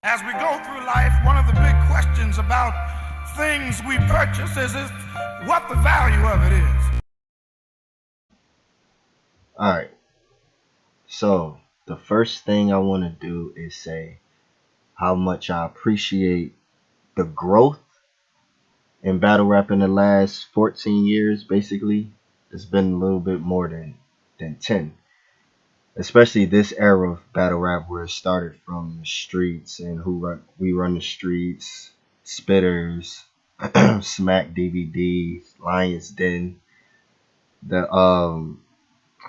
As we go through life, one of the big questions about things we purchase is what the value of it is. Alright, so the first thing I want to do is say how much I appreciate the growth in battle rap in the last 14 years, basically. It's been a little bit more than 10. Especially this era of battle rap where it started from the streets and We Run the Streets, Spitters, Smack DVD, Lions Den, the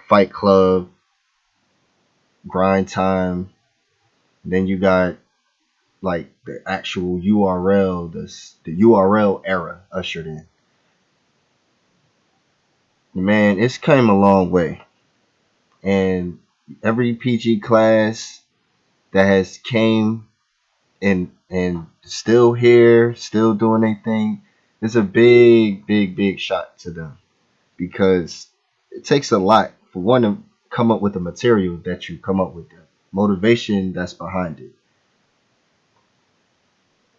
Fight Club, Grind Time. Then you got like the actual URL, the URL era ushered in. Man, it's came a long way. And every PG class that has came and still here, still doing their thing, it's a big shot to them because it takes a lot for one to come up with the material that you come up with, the motivation that's behind it,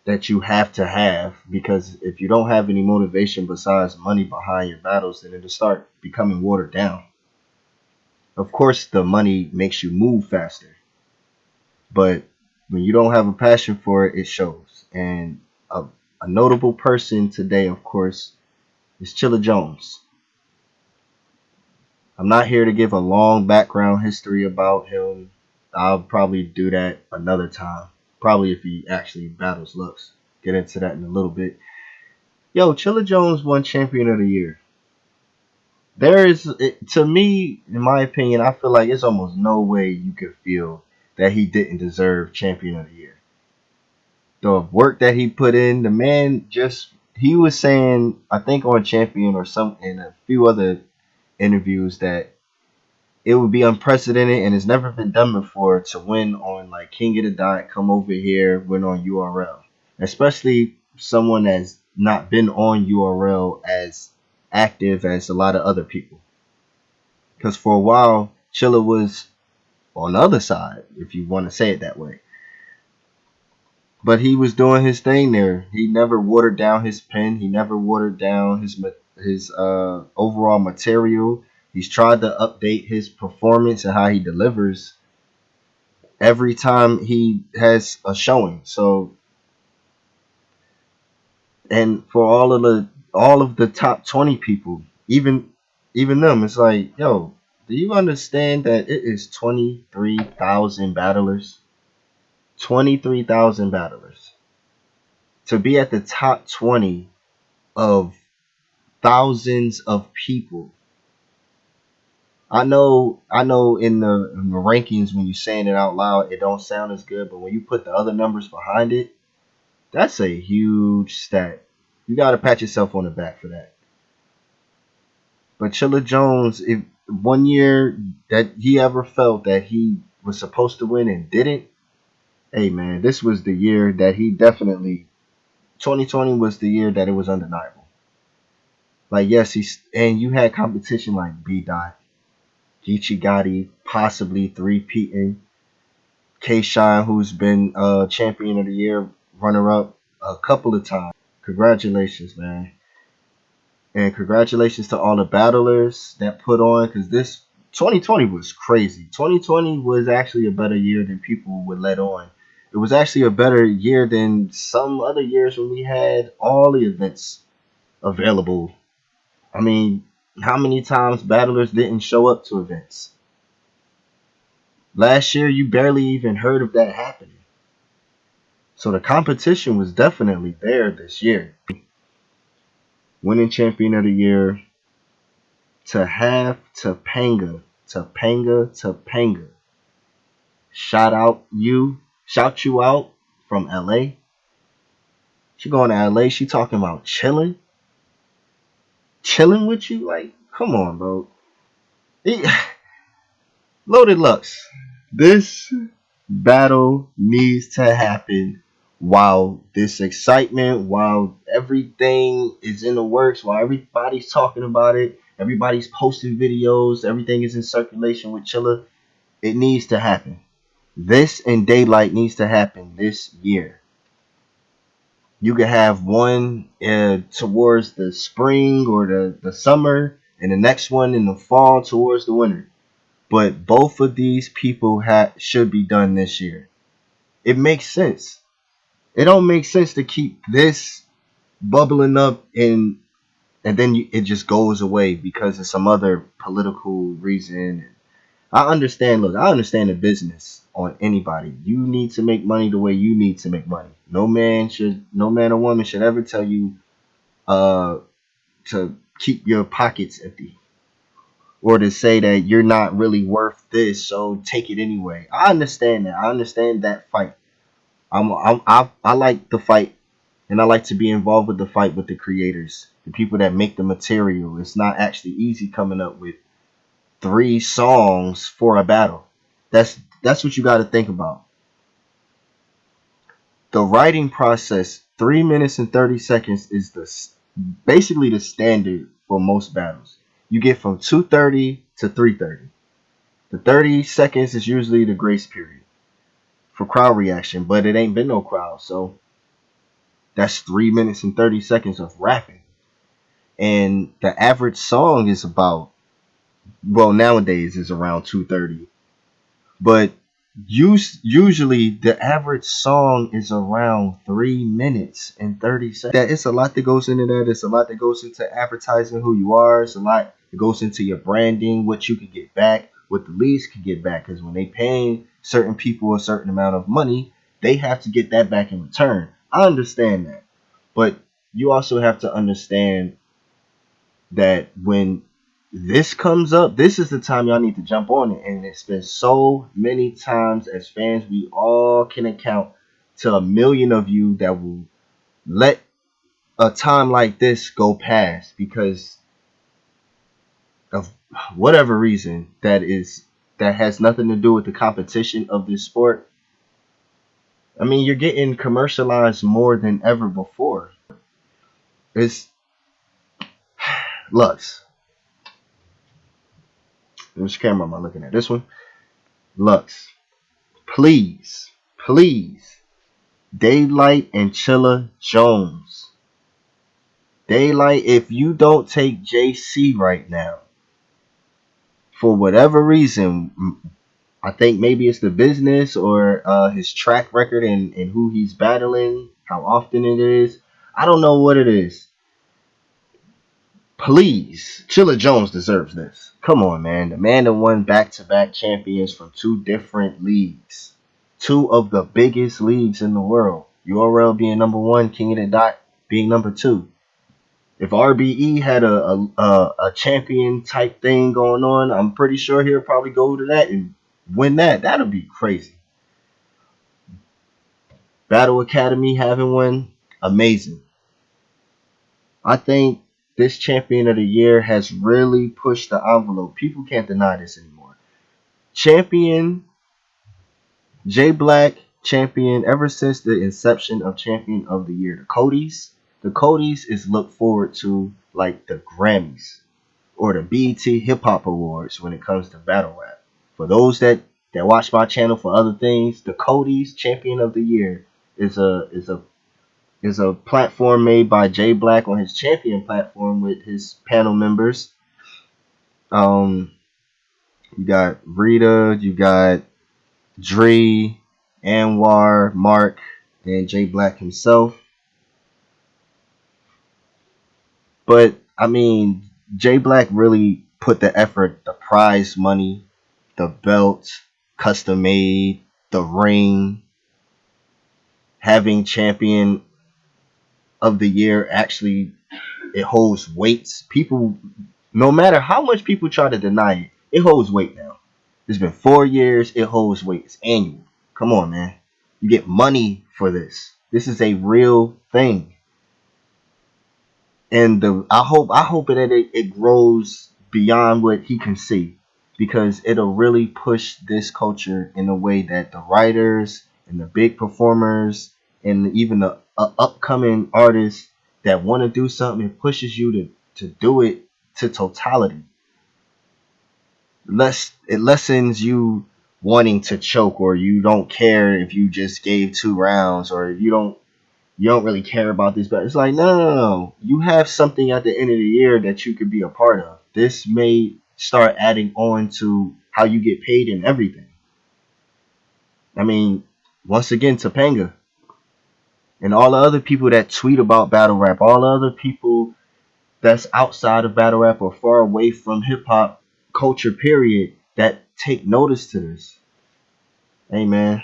that you have to have, because if you don't have any motivation besides money behind your battles, then it'll start becoming watered down. Of course, the money makes you move faster, but when you don't have a passion for it, it shows. And a notable person today, of course, is Chilla Jones. I'm not here to give a long background history about him. I'll probably do that another time. Probably if he actually battles Lux. Get into that in a little bit. Yo, Chilla Jones won Champion of the Year. To me, in my opinion, I feel like it's almost no way you could feel that he didn't deserve Champion of the Year. The work that he put in, the man he was saying, I think on Champion or some in a few other interviews, that it would be unprecedented and it's never been done before to win on like King of the Dot, come over here, win on URL. Especially someone that's not been on URL as active as a lot of other people. Because for a while, Chilla was on the other side, if you want to say it that way. But he was doing his thing there. He never watered down his pen. He never watered down his overall material. He's tried to update his performance and how he delivers every time he has a showing. So, and for all of the top 20 people, even them, it's like, yo, do you understand that it is 23,000 battlers? 23,000 battlers. To be at the top 20 of thousands of people. I know in the rankings, when you're saying it out loud, it don't sound as good, but when you put the other numbers behind it, that's a huge stat. You got to pat yourself on the back for that. But Chilla Jones, if one year that he ever felt that he was supposed to win and didn't, hey man, this was the year that he definitely, 2020 was the year that it was undeniable. Like, yes, and you had competition like B Dot, Geechee Gotti, possibly three-peating, K-Shine, who's been champion of the year, runner-up a couple of times. Congratulations, man. And congratulations to all the battlers that put on, because this 2020 was crazy. 2020 was actually a better year than people would let on. It was actually a better year than some other years when we had all the events available. I mean, how many times battlers didn't show up to events? Last year, you barely even heard of that happening. So the competition was definitely there this year. Winning champion of the year, to have Topanga, shout you out from LA. She going to LA, she talking about chilling with you. Like, come on, bro. Loaded Lux. This battle needs to happen while this excitement, while everything is in the works, while everybody's talking about it, everybody's posting videos, everything is in circulation with Chilla. It needs to happen. This and Daylight needs to happen this year. You could have one towards the spring or the summer, and the next one in the fall towards the winter. But both of these people should be done this year. It makes sense. It don't make sense to keep this bubbling up and then it just goes away because of some other political reason. I understand. Look, I understand the business on anybody. You need to make money the way you need to make money. No man or woman should ever tell you uh to keep your pockets empty or to say that you're not really worth this, so take it anyway. I understand that. I understand that fight. I like the fight, and I like to be involved with the fight with the creators, the people that make the material. It's not actually easy coming up with 3 songs for a battle. That's what you got to think about. The writing process, 3 minutes and 30 seconds is basically the standard for most battles. You get from 2:30 to 3:30. The 30 seconds is usually the grace period for crowd reaction, but it ain't been no crowd, so that's 3 minutes and 30 seconds of rapping. And the average song is about, well, nowadays is around 2:30, but usually the average song is around 3 minutes and 30 seconds. That it's a lot that goes into that. It's a lot that goes into advertising who you are. It's a lot that goes into your branding, what you can get back, what the leagues can get back. Because when they paying certain people a certain amount of money, they have to get that back in return. I understand that, but you also have to understand that when this comes up, this is the time y'all need to jump on it. And it's been so many times as fans, we all can account to a million of you that will let a time like this go past because of whatever reason that has nothing to do with the competition of this sport. I mean, you're getting commercialized more than ever before. It's Lux. Which camera am I looking at? This one? Lux. Please, please, Daylight and Chilla Jones. Daylight, if you don't take JC right now, for whatever reason, I think maybe it's the business or his track record and who he's battling, how often it is. I don't know what it is. Please, Chilla Jones deserves this. Come on, man. The man that won back-to-back champions from 2 different leagues. 2 of the biggest leagues in the world. URL being number 1, King of the Dot being number 2. If RBE had a champion type thing going on, I'm pretty sure he'll probably go to that and win that. That'll be crazy. Battle Academy having one, amazing. I think this champion of the year has really pushed the envelope. People can't deny this anymore. Champion J Black, champion ever since the inception of champion of the year. The COTYs is looked forward to like the Grammys or the BET Hip Hop Awards when it comes to battle rap. For those that watch my channel for other things, the COTYs champion of the year is a platform made by J Black on his champion platform with his panel members. You got Rita, you got Dre, Anwar, Mark, and J Black himself. But I mean, J Black really put the effort, the prize money, the belt, custom made, the ring, having champion of the year. Actually, it holds weights. People, no matter how much people try to deny it, it holds weight now. It's been 4 years. It holds weight. It's annual. Come on, man. You get money for this. This is a real thing. And I hope that it grows beyond what he can see, because it'll really push this culture in a way that the writers and the big performers and even the upcoming artists that want to do something, it pushes you to do it to totality. It lessens you wanting to choke, or you don't care if you just gave 2 rounds, or you don't really care about this. But it's like, no. You have something at the end of the year that you could be a part of. This may start adding on to how you get paid and everything. I mean, once again, Topanga and all the other people that tweet about battle rap, all the other people that's outside of battle rap or far away from hip hop culture, period, that take notice to this. Hey, man,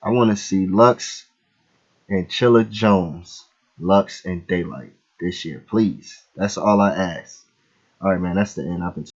I want to see Lux and Chilla Jones, Lux and Daylight this year, please. That's all I ask. All right, man, that's the end. I've been